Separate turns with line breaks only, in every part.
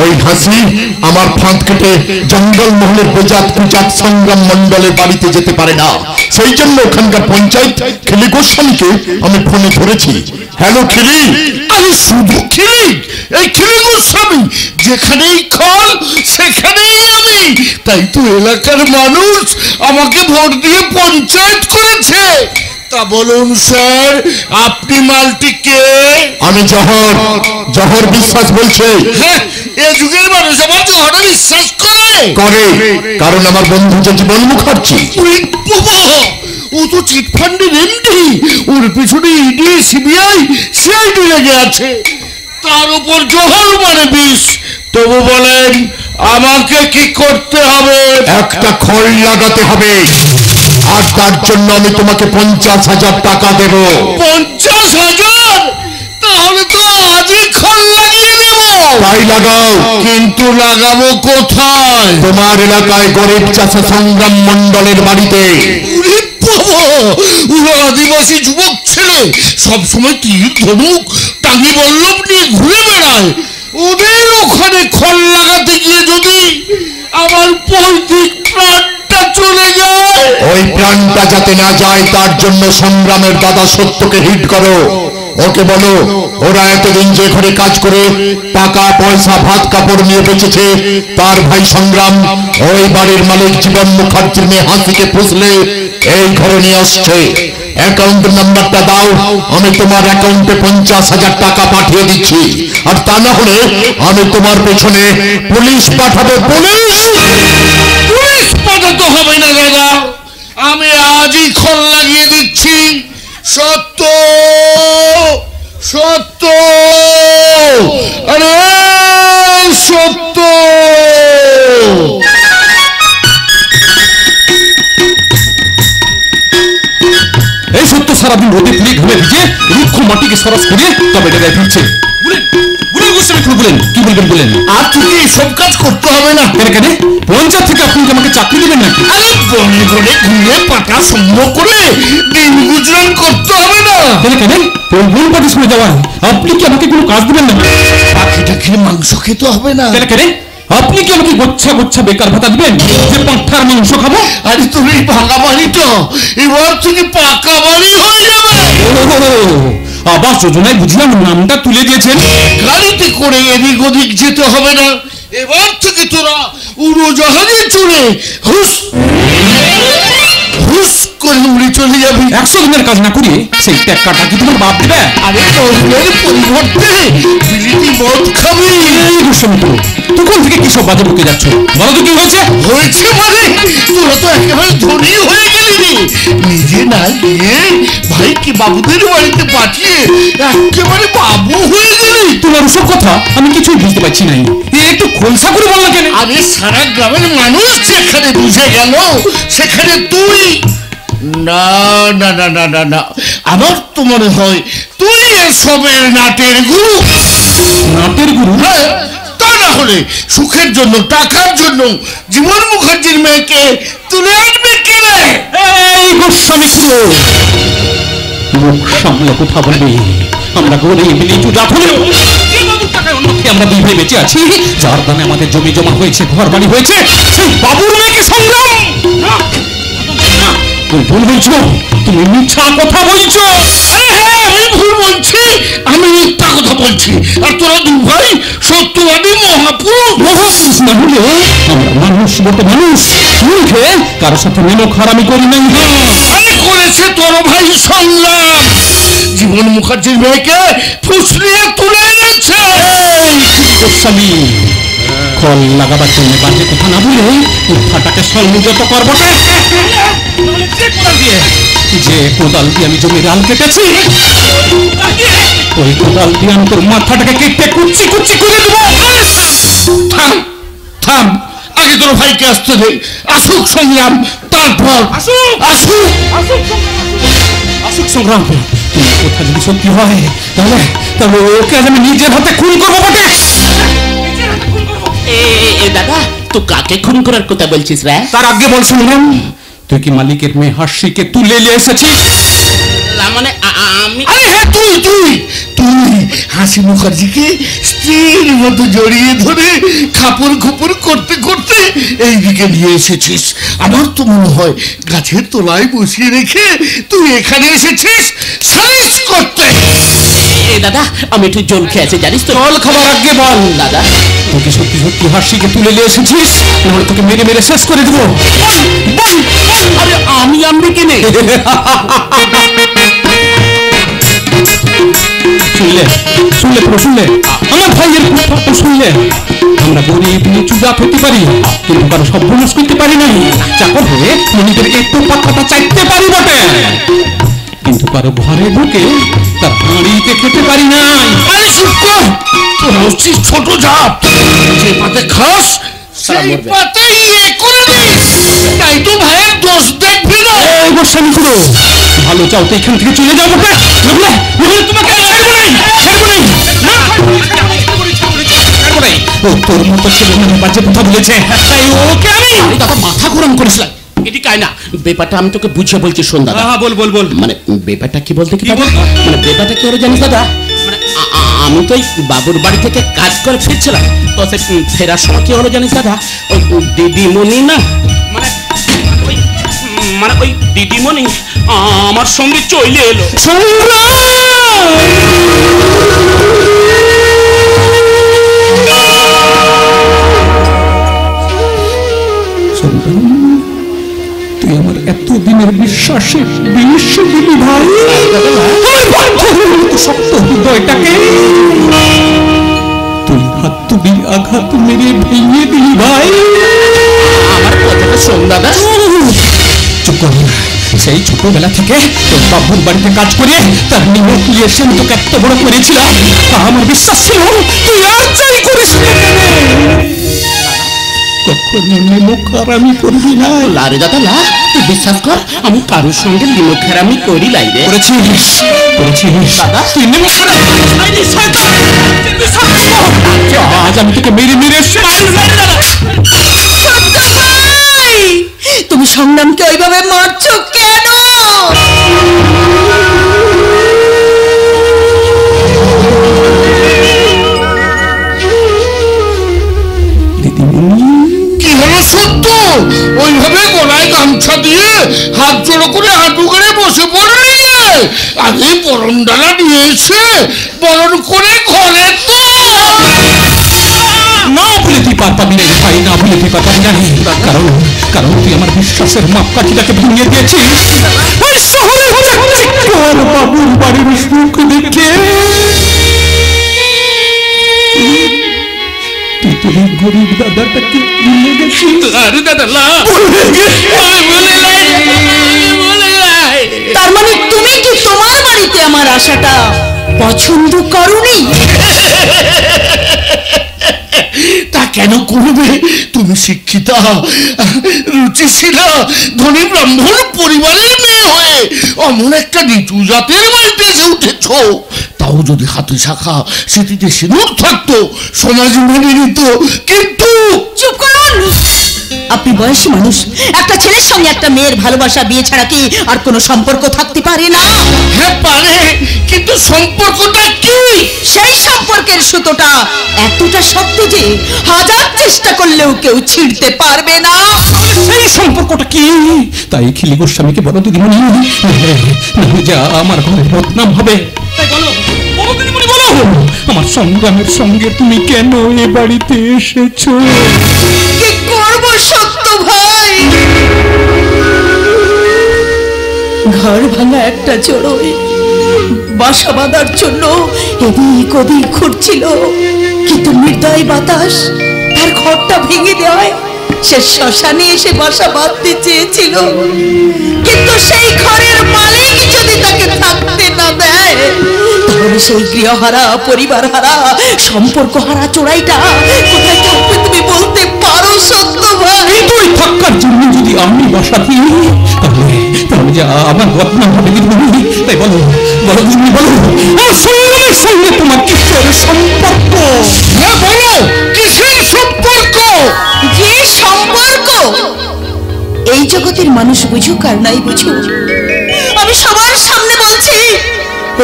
ওই হাসি আমার ফাঁদ কেটে জঙ্গল মহলের বেজাত কুজাত সংগ্রাম মন্ডলের বাড়িতে যেতে পারে না। সেই জন্য ওখানকার পঞ্চায়েত খিলি গোস্বামীকে আমি ফোনে ধরেছি। হ্যালো খিলি।
আরে শুধু খিলি? এই খিলি গোস্বামী যেখানেই খল সেখানেই আমি। তাই তো এলাকার মানুষ আমাকে ভোট দিয়ে পঞ্চায়েত করেছে। তা বলুন স্যার, আপনি মালটি কে?
আমি জহর, জহর বিশ্বাস বলছে।
হ্যাঁ, এই যুগের মানুষ আমার জহরে বিশ্বাস করে।
কারণ আমার বন্ধু যে জীবন মুখার্জি,
ও তো চিটফান্ডের এমডি। ওর পিছনে ইডি, সিবিআই, সিআইডি লেগে আছে। তার উপর জহর মানে বিষ। তবু বলেন আমাকে কি করতে হবে?
একটা খড় লাগাতে হবে, আর তার জন্য আমি তোমাকে 50,000 টাকা দেব।
50,000? তাহলে তো আজই খড় লাগিয়ে দেব।
তাই লাগাও।
কিন্তু লাগাবো কোথায়?
তোমার এলাকায় গরিব চাষা সংগ্রাম মন্ডলের বাড়িতে।
ওরা আদিবাসী যুবক ছেলে, সবসময় তীর ধনুক টাঙ্গি বল্লভ নিয়ে ঘুরে বেড়ায়। ওদের ওখানে খড় লাগাতে গিয়ে যদি আমার পৈতৃক প্রাণটা চলে যায়।
ওই প্রাণটা যাতে না যায় তার জন্য সংগ্রামের দাদা সত্যকে হিট করো। ওকে বলো ওরা এতদিন যে ঘরে কাজ করে টাকা পয়সা ভাত কাপড় নিয়ে বেঁচেছে, তার ভাই সংগ্রাম ওই বাড়ির মালিক জীবন মুখার্জির মেয়ে হাসিকে পুষলে এই ঘরে নিয়ে আসছে। অ্যাকাউন্ট নাম্বারটা দাও, আমি তোমার অ্যাকাউন্টে 50,000 টাকা পাঠিয়ে দিচ্ছি। আর তা না হলে আমি তোমার পেছনে পুলিশ পাঠাবো। পুলিশ
পাঠাতে হবে না দাদা, আমি আজই খড় লাগিয়ে দিচ্ছি। সত্য সত্য, আরে সত্য।
এই সত্য সারাদিন রোদে পুড়ে ঘুরে ভিজে রুক্ষ মাটিকে সরাস করে তবে ডেগায় ফিরছে। কি বলবেন বলেন?
আর থেকে সব কাজ করতে হবে না।
কেন? পঞ্চায়েত থেকে আপনি আমাকে চাকরি দেবেন নাকি?
আরে বনে বনে ঘুরে পাটা সংগ্রহ করে দিন গুজরান করতে হবে না।
কেন? কোন পাটি শুনে যাওয়া? আপনি কি আমাকে কোনো কাজ দেবেন না?
পাখিটা খেয়ে মাংস খেতে হবে না।
কেন? আপনি কি আমাকে গোচ্ছা গোচ্ছা বেকার ভাতা দিবেন যে পাঁঠার মাংস খাবো?
আরে তুমি ভাঙা বাড়ি তো এবার থেকে পাকা বাড়ি হয়ে যাবে।
আবাস যোজনায় বুঝলাম নামটা তুলে দিয়েছেন।
গাড়িতে করে এদিক ওদিক যেতে হবে না। এবার থেকে তোরা উড়োজাহাজে চড়ে হুস হুস করে উড়ে চলে যাবি।
100 দিনের কাজ না করিয়ে সেই টাকাটা কি তোমার বাপ দেবে?
আরে তোর পরিবর্তে বিলিতি মদ খাবি।
তখন থেকে কি সব বাজে বকে যাচ্ছ? বলো তো কি হয়েছে?
হয়েছে মানে তোরা তো একেবারে ধনী হয়ে গেলি। নিজে না গিয়ে ভাইকে বাবুদের বাড়িতে পাঠিয়ে একেবারে বাবু হয়ে গেলি।
তোমার সব কথা আমি কিছুই বুঝতে পারছি না। একটু খোলসা করে বল না কেন?
আরে সারা গ্রামের মানুষ যেখানে বুঝে গেল সেখানে তুই না না না না না না আমার তো মনে হয় তুই এসবের নাটের গুরু।
নাটের গুরু?
হ্যাঁ, তা না হলে সুখের জন্য টাকার জন্য জীবন মুখার্জির মেয়েকে তুলে আনবে কেনে?
এই গোস্বামী খুড়ো, মুখ সামলে কথা বলবি। আমরা গরিব লিচু জাত হলেও আমরা দুই ভাই বেঁচে আছি। যার দানে আমাদের জমি জমা হয়েছে, ঘর বাড়ি হয়েছে, সেই বাবুর মেয়েকে সংগ্রাম। তুমি ভুল বলছো, তুমি মিথ্যা কথা বলছো।
আরে হ্যাঁ, আমি ভুল বলছি, আমি মিথ্যা কথা বলছি। আর তোরা দুই ভাই সত্যবাদী মহাপুরুষ।
মহাপুরুষ না হলে আমরা মানুষ বলতে মানুষ। মুখে কারোর সাথে মেলো খারামি করি নাই।
আমি করেছে তোর ভাই সংগ্রাম। জীবন মুখার্জির মেয়েকে ফুসলিয়ে তুলে এনেছে।
গোস্বামী, খল লাগাবার জন্য বাজে কথা না বলে উঠাটাকে সংযত করবো। যে কোদাল দিয়ে আমি জমির আল কেটেছি, ওই কোদাল দিয়ে আমি তোর মাথাটাকে কেটে কুচি কুচি করে দেবো।
থাম থাম, আগে তোর ভাইকে আসতে দে। আসুক সংগ্রাম, তারপর
আসুক সংগ্রাম। তোমার কথা যদি সত্যি হয় তাহলে তাহলে ওকে আজ আমি নিজের হাতে খুন করবো বটে।
দাদা, তো কাকে খুন করার কথা বলছিস রে?
তার আগে বল সংগ্রাম, তুই কি মালিকের মেয়ে হাসিকে তুলে নিয়ে এসেছিস?
মানে আমি, আরে হ্যাঁ তুই তুই তুই হাসি মুখার্জিকে স্ত্রীর মতো জড়িয়ে ধরে খাপড় খুপড় করতে করতে এইদিকে নিয়ে এসেছিস। আমার তো মনে হয় গাছের তলায় বসিয়ে রেখে তুই এখানে এসেছিস সালিশ করতে।
দাদা আমি একটু জল খেয়েছি জানিস তো।
জল খাবার আগে বল
দাদা
তুই কি সত্যি সত্যি হাসিকে তুলে নিয়ে এসেছিস, নাহলে তোকে মেরে মেরে শেষ করে দেবো।
আরে আমি আনবি কিনে
শুনলে শুনলে তো শুনলে আমার ভাইয়ের কথা তো শুনলে। আমরা গরিব নিচু জাত হতে পারি, কিন্তু কারো সব ভুলস করতে পারি না। চাকর হয়ে মনিদের একটু পাতাটা চাইতে পারি বটে, কিন্তু কারো ঘরে ঢুকে তার হাঁড়িতে খেতে পারি না।
আরে চুপ কর, তোরা হচ্ছিস ছোট জাত, যে পাতে খাস সেই পাতে ইয়ে করে দিস, তাই তো ভাইয়ের দোষ দেখবি না।
এই গোস্বামী খুড়ো, ভালো চাও তো এখান থেকে চলে যাও বটে, নইলে তোমাকে ছাড়বো নাই, ছাড়বো নাই। তোর মতো ছেলে মানে বাজে কথা বলেছে, তাই ওকে আমি
দাদা মাথা গরম করিসলাম। এটি কায় না, ব্যাপারটা আমি তোকে বুঝিয়ে বলছি শোন দাদা।
হ্যাঁ বল বল বল।
মানে ব্যাপারটা কি বলতে কি দাদা, মানে ব্যাপারটা কি হলো জানিস দাদা, মানে আমি তো বাবুর বাড়ি থেকে কাজ করে ফিরছিলাম, তো সে ফেরার সময় কি হলো জানিস দাদা, ওই দিদিমণি না মানে ওই দিদিমণি আমার সঙ্গে চলে এলো।
তুই আমার এতদিনের বিশ্বাসে বিষ দিলি ভাই, শক্ত হৃদয়টাকে তুই হাতুড়ি আঘাত মেরে ভেঙে দিলি ভাই।
আমার কথাটা শোন দাদা।
চুপ কর, সেই ছোটবেলা থেকে তোর বাবুর বাড়িতে কাজ করে তার নিমক নিয়ে এসে আমি তোকে এত বড় করেছিলাম, আমার বিশ্বাস ছিল তুই আর চাই করিস না কেন, কখনো নিমক হারামি করবি না।
লারে দাদা লা, তুই বিশ্বাস কর আমি কারোর সঙ্গে নিমক হারামি করি লাই রে।
করেছিস করেছিস
দাদা
তুই নিমক হারামি আজ আমি তোকে মেরে মেরে
তুমি সংগ্রামকে ওইভাবে মারছো কেন?
কি হলো সত্য? ওইভাবে গলায় গামছা দিয়ে হাত জড়ো করে হাঁটু করে বসে পড়লি যে? আগে বরণ ডালা নিয়ে এসে বরণ করে ঘরে তো
না বলে তুই পার পাবি না ভাই, না বলে তুই পার পাবি না, কারণ কারণ তুই আমার বিশ্বাসের মাপকাঠিটাকে ভেঙে দিয়েছিস। ওই শহরে বাবুর বাড়ির সুখ দেখে তুই তোর গরিব দাদাটাকে ভুলে গেছিস।
আরে দাদা লা,
তার মানে তুমি কি তোমার বাড়িতে আমার আশাটা পছন্দ করোনি?
তা কেন করবে? তুমি শিক্ষিতা, রুচিশীলা, ধনী ব্রাহ্মণ পরিবারের মেয়ে হয়ে অমন একটা নিচু জাতের বাড়িতে এসে উঠেছ। তাও যদি হাতে শাখা সেটিতে সিঁদুর থাকতো সমাজ মেনে নিত, কিন্তু
চুপ করুন, আপনি বয়সী মানুষ, একটা ছেলের সঙ্গে একটা মেয়ের ভালোবাসা বিয়ে ছাড়া কি আর কোনো সম্পর্ক থাকতে পারে না?
হ্যাঁ পারে, কিন্তু সম্পর্কটা কি?
সেই সম্পর্কের সুতোটা এতটা শক্ত যে হাজার চেষ্টা করলেও কেউ ছিঁড়তে পারবে না।
সেই সম্পর্কটা কি? তাই খিলি গোস্বামীকে বলো দিদিমণি, নাহলে যা আমার ঘরে বদনাম হবে। তাই বলো বলো দিদিমণি বলো, আমার সংগ্রামের সঙ্গে তুমি কেন এ বাড়িতে এসেছো?
কি করব সত্য ভাই? ঘর ভাঙা একটা চড়ুই বাসা বাঁধার জন্য এদিক ওদিক ঘুরছিল, কিন্তু নির্দয় বাতাস তার ঘরটা ভেঙে দেওয়ায় সে শ্মশানে এসে বাসা বাঁধতে চেয়েছিল, কিন্তু সেই ঘরের মালিক যদি তাকে থাকতে না দেয়, তাহলে সেই গৃহহারা, পরিবার হারা, সম্পর্ক হারা চোরাইটা কোথায় থাকবে তুমি বলতে পারো সত্য ভাই?
তুই থাকার জন্য যদি আমি বাসা দিই, তাহলে তাহলে যা আমার বদনাম হবে দিদিমণি। তাই বলো বলো দিদিমণি বলো, আমার সংগ্রামের সঙ্গে তোমার কিসের সম্পর্ক?
হ্যাঁ বলো, কিসের সম্পর্ক?
যে সম্পর্ক এই জগতে জগতের মানুষ বুঝুক আর নাই বুঝুক, আমি সবার সামনে বলছি,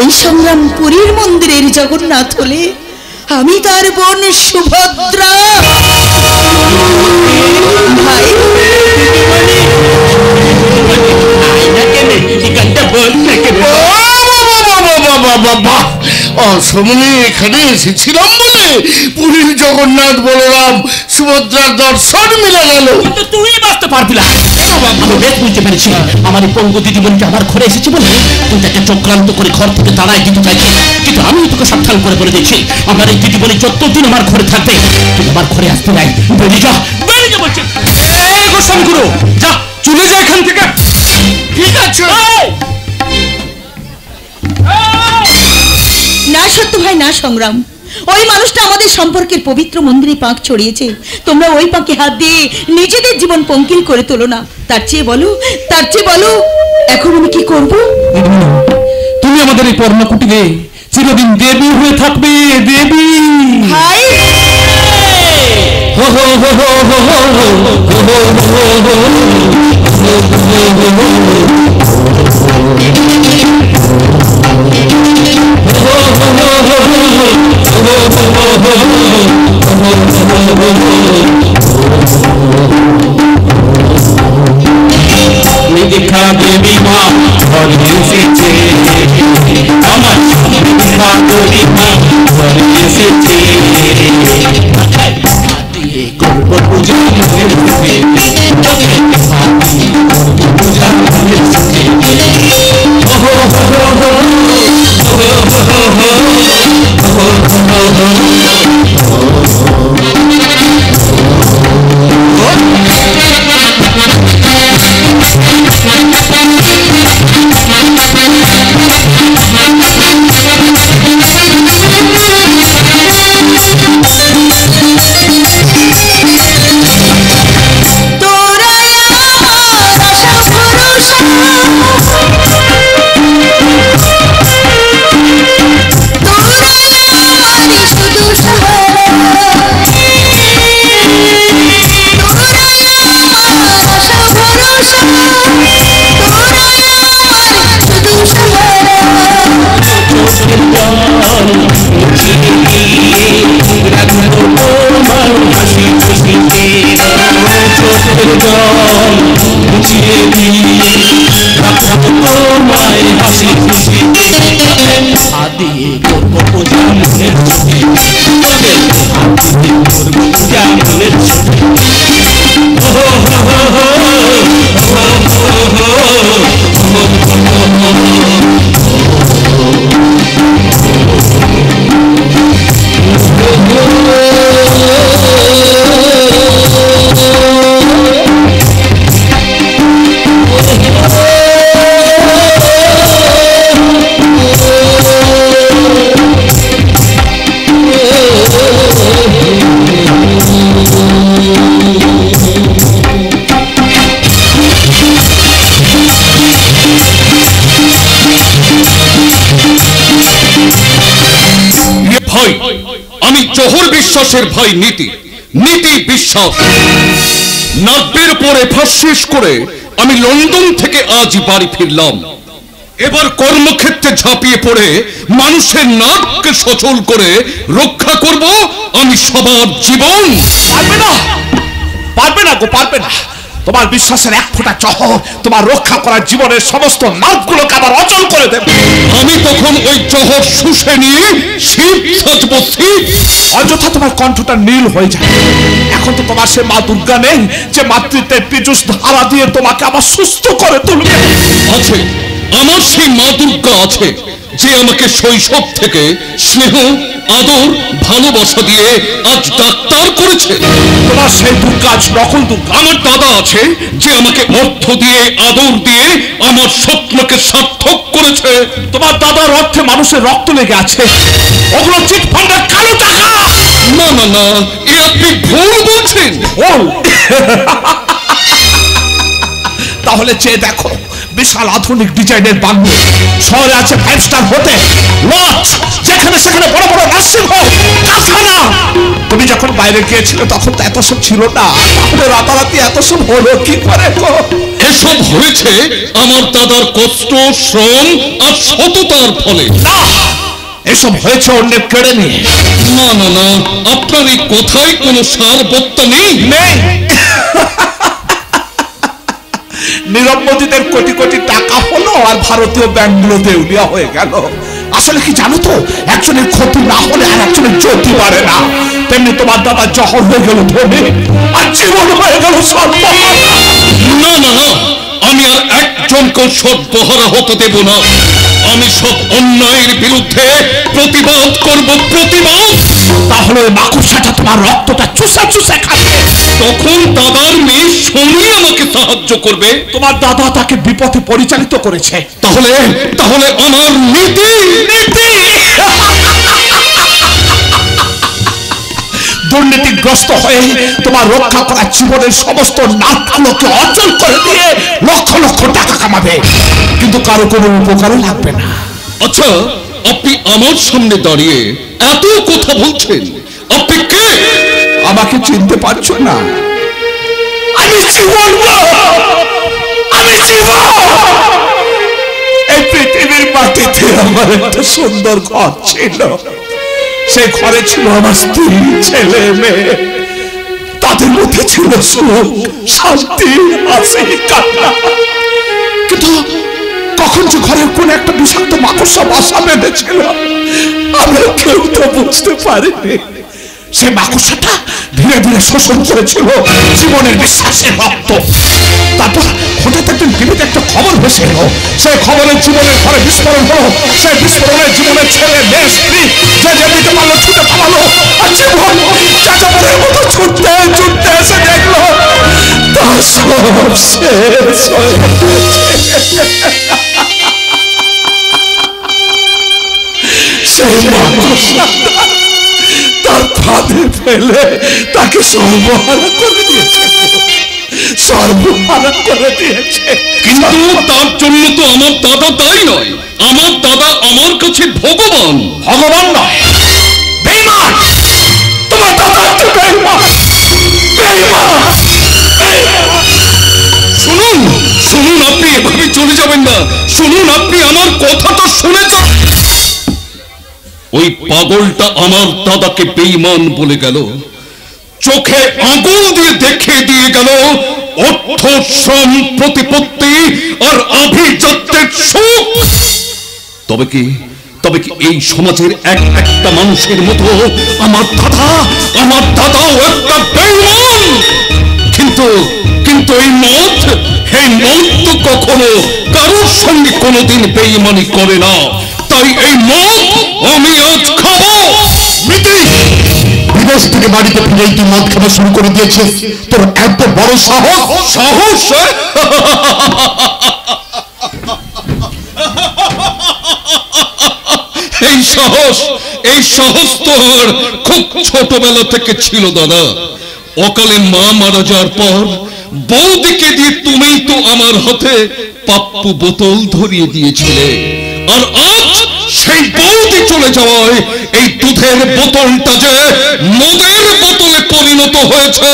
এই সংগ্রাম পুরীর মন্দিরের জগন্নাথ হলে আমি তার বোন সুভদ্রা। ভাই
অসময়ে এখানে এসেছিলাম বলে পুরীর জগন্নাথ বলরাম সুভদ্রার দর্শন মিলে গেল।
তুই বাঁচতে পারবি না। আমি বেশ বুঝতে পেরেছি, আমার এই পঙ্গু দিদিমণিটা আমার ঘরে এসেছে বলে তুই তাকে চক্রান্ত করে ঘর থেকে তাড়াই দিতে চাইছিস, কিন্তু আমি তোকে সাবধান করে বলে দিচ্ছি, আমার এই দিদিমণি যতদিন আমার ঘরে থাকবে তুই আমার ঘরে আসতে নাই। বেরিয়ে যা, বেরিয়ে যা বলছি। গোস্বামী গুরু, যা চলে যা এখান থেকে।
ঠিক আছে।
না সত্য ভাই, না সংগ্রাম, ওই মানুষটা আমাদের সম্পর্কের পবিত্র মন্দিরে পাক ছড়িয়েছে। তোমরা ওই পাকে হাত দিয়ে নিজেদের জীবন পঙ্কিল করে তোলো না। তার চেয়ে বলো এখন আমি কি করব?
তুমি আমাদের এই পর্ণকুটিরে চিরদিন দেবী হয়ে থাকবে। দেবী
ভাই
হো হো হো হো হো হো হো হো দেখা দেবী মা ঘরে এসেছে, আমার দেখা দেবী মা ঘরে এসেছে, করব পূজা
জহর বিশ্বাসের ভাই নীতি, নীতি বিশ্বাস। নাব্যের পরে ফাঁস করে আমি লন্ডন থেকে আজ বাড়ি ফিরলাম। এবার কর্মক্ষেত্রে ঝাঁপিয়ে পড়ে মানুষের নাককে সচল করে রক্ষা করব আমি সবার জীবন।
পারবে না, পারবে না গো, পারবে না। তোমার বিশ্বাসের এক ফোঁটা জহর তোমার রক্ষা করার জীবনের সমস্ত নাকগুলোকে আবার অচল করে দেবে।
আমি তখন ওই জহর শুষে নিয়ে শিব সাজবো শিব।
অযথা তোমার কণ্ঠটা নীল হয়ে যায়। এখন তো তোমার সে মা দুর্গা নেই যে মাতৃত্বের পীযুষ ধারা দিয়ে তোমাকে আবার সুস্থ করে তুলবে।
আছে, আমার সেই মা দুর্গা আছে যে আমাকে শৈশব থেকে স্নেহ আদর ভালোবাসা দিয়ে আজ ডাক্তার করেছে।
তোমার সেই দুর্গা আজ নকল দুর্গা।
আমার দাদা আছে যে আমাকে অর্থ দিয়ে আদর দিয়ে আমার স্বপ্নকে সার্থক করেছে।
তোমার দাদার অর্থে মানুষের রক্ত লেগে আছে, ওগুলো চিট ফান্ডের কালো টাকা।
না না না, এ আপনি ভুল বলছেন।
তাহলে চেয়ে দেখো, বিশাল আধুনিক ডিজাইনের বাংলো, শহরে আছে 5 স্টার হোটেল, লজ, যেখানে সেখানে বড় বড় নার্সিং হোম, কারখানা। তুমি যখন বাইরে গিয়েছিলে তখন তো এত সব ছিল না, তাহলে রাতারাতি এত সব হলো কি করে গো?
এসব হয়েছে আমার দাদার কষ্ট, শ্রম আর সততার ফলে।
না, এসব হয়েছে অন্যের কেড়ে নিয়ে।
না না না, আপনার এই কথায় কোনো সারবত্তা নেই।
নীরব মোদীদের কোটি কোটি টাকা হলো আর ভারতীয় ব্যাংকগুলো দেউলিয়া হয়ে গেল। আসলে কি জানো তো, একজনের ক্ষতি না হলে আর একজনের জ্যোতি বাড়ে না। তেমনি তোমার দাদা জহর হয়ে গেল ধনী, আর জীবন হয়ে গেল সর্বহারা।
না না না, আমি আর একজনকে সর্বহারা হতে দেব না। আমি সব অন্যায়ের বিরুদ্ধে প্রতিবাদ করব, প্রতিবাদ।
তাহলে মাকুসাটা তোমার রক্তটা চুষা চুষা খাবে।
তখন দাদার মেয়ে সোনি আমাকে সাহায্য করবে।
তোমার দাদা তাকে বিপথে পরিচালিত করেছে।
তাহলে তাহলে আমার নীতি নীতি
দুর্নীতিগ্রস্ত হয়ে তোমার রক্ষা করা জীবনের সমস্ত নাট্যকে অচল করে দিয়ে লক্ষ লক্ষ টাকা কামাবে, কিন্তু কারো কোনো উপকারও লাগবে না।
আচ্ছা, আপনি আমার সামনে দাঁড়িয়ে এত কথা বলছেন, আপনি কে?
আমাকে চিনতে পারছো না? আমি জীবন, আমি জীবন। এই পৃথিবীর মাটিতে আমার একটা সুন্দর ঘর ছিল, সেই ঘরে ছিল আমার স্ত্রী, ছেলে, মেয়ে। তাদের মধ্যে ছিল সুখ, শান্তি, হাসি, কান্না। কিন্তু কখন যে ঘরের কোন একটা বিষাক্ত মাকড়সা বাসা বেঁধেছিল, আমরা কেউ তো বুঝতে পারিনি। সেই মাকড়সাটা ধীরে ধীরে শোষণ করেছিল জীবনের বিশ্বাসের রক্ত। তারপর হঠাৎ একদিন টিভিতে একটা খবর ভেসে এলো, সেই খবরের জীবনের ঘরে বিস্ফোরণ হলো। সেই বিস্ফোরণের জীবনের ছেলে, মেয়ে, স্ত্রী যে যেতে পারলো ছুটে পালালো, আর জীবন চাচাবারের মতো ছুটতে ছুটতে এসে দেখলো তার সব শেষ হয়ে গেছে। সেই মাকড়সাটা তার ফাঁদে ফেলে তাকে সর্বহারা করে দিয়েছে, সর্বহারা করে দিয়েছে।
কিন্তু তার জন্য তো আমার দাদা দায়ী নয়। আমার দাদা আমার কাছে ভগবান।
ভগবান নয়, বেঈমান। তোমার দাদা একটা বেঈমান, বেঈমান।
শুনুন শুনুন, আপনি এভাবে চলে যাবেন না। শুনুন, আপনি আমার কথাটা শুনে যান। ওই পাগলটা আমার দাদাকে বেঈমান বলে গেল, চোখে আগুন দিয়ে দেখিয়ে দিয়ে গেল অর্থ, শ্রম, প্রতিপত্তি আর আভিজাত্যের সুখ। তবে কি এই সমাজের একটা মানুষের মতো আমার দাদাও একটা বেঈমান। কিন্তু এই মত তো কখনো কারোর সঙ্গে কোনোদিন বেঈমানি করে না। তাই এই মদ আমি আজ খাবো।
বিদেশ থেকে বাড়িতে ফিরে তুই মদ খাওয়া শুরু করে দিয়েছিস? তোর এত বড় সাহস!
সাহস? এই সাহস তো আর খুব ছোটবেলা থেকে ছিল দাদা। অকালে মা মারা যাওয়ার পর বৌদিকে দিয়ে তুমিই তো আমার হাতে পাপ্পু বোতল ধরিয়ে দিয়েছিলে, আর আজ সেই বৌদি চলে যাওয়ায় এই দুধের বোতলটা যে মদের বোতলে পরিণত হয়েছে।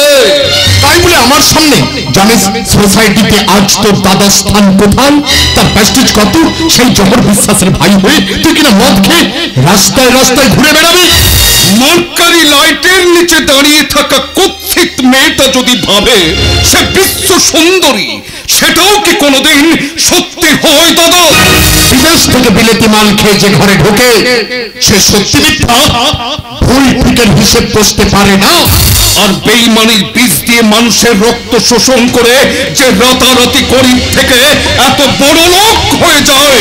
তাই বলে আমার সামনে জানিস সোসাইটিতে আজ তোর দাদার স্থান কোথায়, তার প্রেস্টিজ কত? সেই জহর বিশ্বাসের ভাই হয়ে তুই কিনা মদ খেয়ে রাস্তায় রাস্তায় ঘুরে বেড়াবি?
মার্কারি লাইটের নিচে দাঁড়িয়ে থাকা কুৎসিত মেয়েটা যদি ভাবে সে বিশ্ব সুন্দরী, সেটাও কি কোনোদিন সত্যি হয় দাদা?
বিদেশ থেকে বিলেতি মাল খেয়ে যে ঘরে ঢোকে সে সত্যি মিথ্যা ভুল ঠিকের হিসেব কষতে পারে না।
আর বেঈমানির বীজ দিয়ে মানুষের রক্ত শোষণ করে যে রাতারাতি গরিব থেকে এত বড় লোক হয়ে যায়,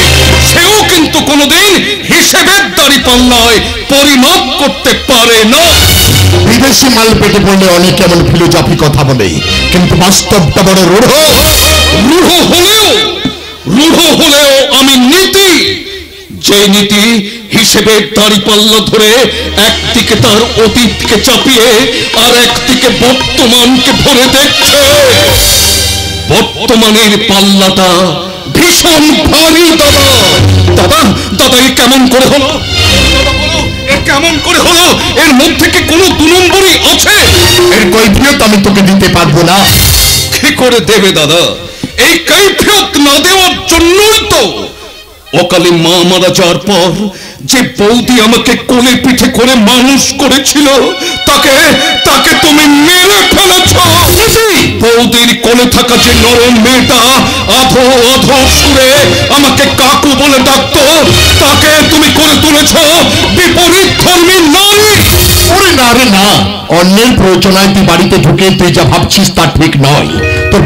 সেও কিন্তু কোনোদিন হিসেবের দাঁড়িপাল্লায় পরিমাপ করতে পারে না।
বিদেশি মাল পেটে পড়লে অনেকে এমন ফিলোজফি কথা বলে, কিন্তু বাস্তবটা বড় রূঢ় হলেও আমি নীতি, যে নীতি হিসেবের দাঁড়িপাল্লা ধরে একদিকে তার অতীতকে চাপিয়ে আর একদিকে বর্তমানকে ভরে দেখছে। বর্তমানের পাল্লাটা
ভীষণ ভারী দাদা। দাদা দাদা এ কেমন করে হলো? দাদা বলো, এ কেমন করে হলো? এর মধ্যে কি কোনো 2 নম্বরই আছে?
এর কৈফিয়ত আমি তোকে দিতে পারবো না।
কি করে দেবে দাদা? এই কৈফিয়ত না দেওয়ার জন্যই তো অকালে মা মারা যাওয়ার পর যে বৌদি আমাকে কোলে পিঠে করে মানুষ করেছিল তাকে তাকে তুমি মেরে ফেলেছ। বৌদির কোলে থাকা যে নরম মেয়েটা আধো আধো সুরে আমাকে কাকু বলে ডাকতো, তাকে তুমি করে তুলেছ বিপরীত ধর্মী নারী।
ওরে না রে না, অন্যের প্রয়োজনায় তুই বাড়িতে ঢুকে তুই যা ভাবছিস তা ঠিক নয়। তোর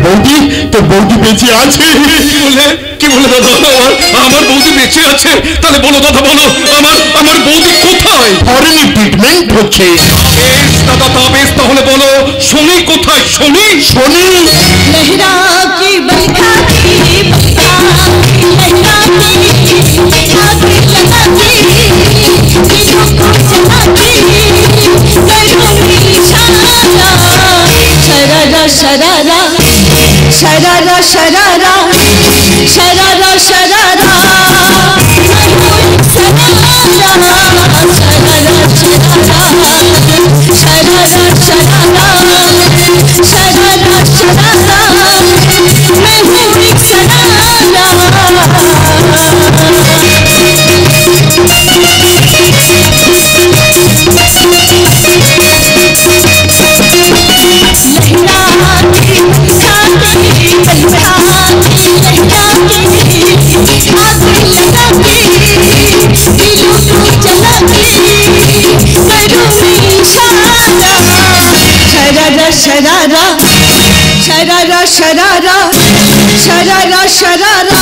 বৌদি বেঁচে আছে।
কি বলে দাদা? আমার বৌদি বেঁচে আছে? তাহলে বলো দাদা, বলো আমার বৌদি কোথায়?
ফরেনে ট্রিটমেন্ট হচ্ছে।
বেশ দাদা, তা বেশ, তাহলে বলো শনি কোথায়? শনি
लहरा की बलका की बलका, लहरा की आगे लगा की दिलों को जला की करूँगी इशारा, शरारा शरारा शरारा शरारा शरारा शरारा शरारा शरारा शरारा शरारा शरारा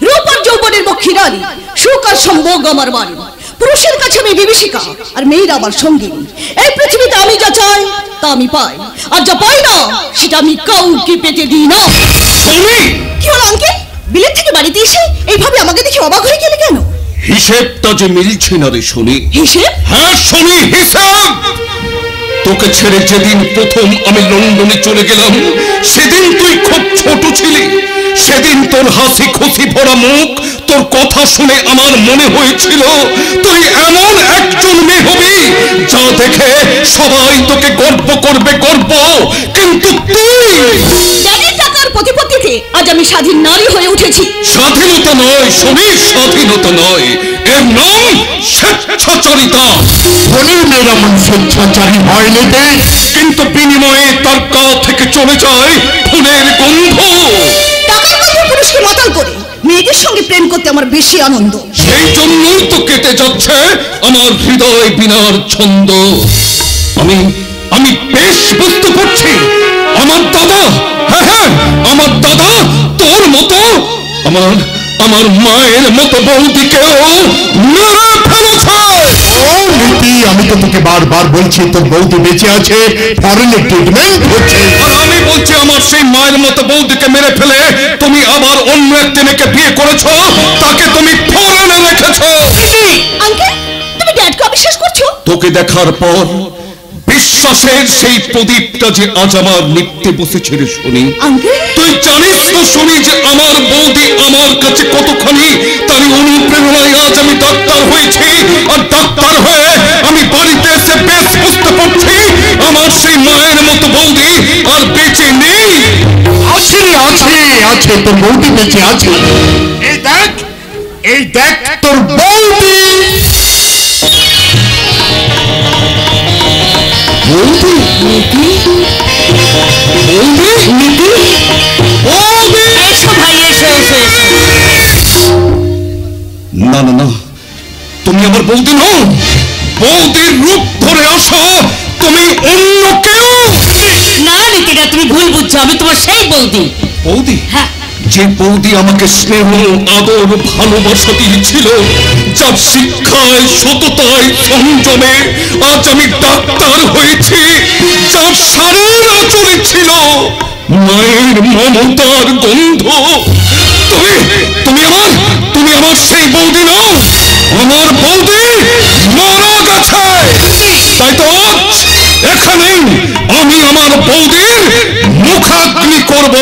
রূপার যৌবনের বক্ষী রানী, সুখ আর সম্ভোগ আমার বাড়ি। পুরুষের কাছে আমি বিভীষিকা আর মেয়েরা আমার সঙ্গী। এই পৃথিবীতে আমি যা চাই তা আমি পাই, আর যা পাই না সেটা আমি কাউকে পেতে দিই না। কি হলো আঙ্কেল? বিলেত থেকে বাড়িতে এসে এইভাবে আমাকে দেখে অবাক হয়ে গেলে কেন?
হিসেবটা যে মিলছে না রে শনি।
হিসেব?
হ্যাঁ শনি, হিসাব। তোকে ছেড়ে যেদিন প্রথম আমি লন্ডনে চলে গেলাম সেদিন তুই খুব ছোট ছিলি। সেদিন তোর হাসি খুশি ভরা মুখ, তোর কথা শুনে আমার মনে হয়েছিল তুই এমন একজন মেয়ে হবি যা দেখে সবাই তোকে গর্ব করবে, গর্ব। কিন্তু তুই
ড্যাডির টাকার প্রতিপত্তিতে আজ আমি স্বাধীন নারী হয়ে উঠেছি।
স্বাধীনতা নয় শনি, স্বাধীনতা নয়, এর নাম স্বেচ্ছাচারিতা।
ধনীর মেয়েরা মন স্বেচ্ছাচারী হয় নিতে,
কিন্তু বিনিময়ে তার গা থেকে চলে যায় ফুলের গন্ধ।
টাকার কথা পুরুষকে মাতাল করে মেয়েদের সঙ্গে প্রেম করতে আমার বেশি আনন্দ।
সেই জন্যই তো কেটে যাচ্ছে আমার হৃদয় বিনার ছন্দ। আমি বেশ বুঝতে পারছি আমার দাদা, হ্যাঁ আমার দাদা তোর মতো আমার মায়ের মতো বৌদিকেও মেরে ফেলেছে।
ও নীতি, আমি তো তোকে বারবার বলছি তোর বৌদি বেঁচে আছে, ফরেনে ট্রিটমেন্ট হচ্ছে।
আর আমি বলছি আমার সেই মায়ের মতো বৌদিকে মেরে ফেলে তুমি আবার অন্য একটি মেয়েকে বিয়ে করেছো, তাকে তুমি ফরেনে রেখেছো।
আঙ্কেল, তুমি ড্যাডকে অবিশ্বাস করছো?
তোকে দেখার পর বিশ্বাসের সেই প্রদীপটা যে আজ আমার নিত্যে বসেছে রে শনি। তুই জানিস তো শনি যে আমার বৌদি আমার কাছে কতখানি, তার অনুপ্রেরণায় আজ আমি ডাক্তার হয়েছি। আর ডাক্তার হয়ে আমি বাড়িতে এসে বেশ বুঝতে পারছি আমার সেই মায়ের মতো বৌদি আর বেঁচে নেই।
আছে আছে, তোর বৌদি বেঁচে আছে। এই দেখ তোর বৌদি।
না না না, তুমি আমার বৌদি নও। বৌদির রূপ ধরে আসো, তুমি অন্য কেউ।
না নীতিটা তুমি ভুল বুঝছো, আমি তোমার সেই বৌদি।
বৌদি?
হ্যাঁ।
যে বৌদি আমাকে স্নেহ আদর ভালোবাসা দিয়েছিল, যার শিক্ষায় সততায় সংযমে আজ আমি ডাক্তার হয়েছি, যার শাড়ির আঁচলে ছিল মায়ের মমতার গন্ধ। তুমি আমার সেই বৌদি নও, আমার বৌদি মারা গেছে। তাই তো এখানেই আমি আমার বৌদির মুখাগ্নি করব।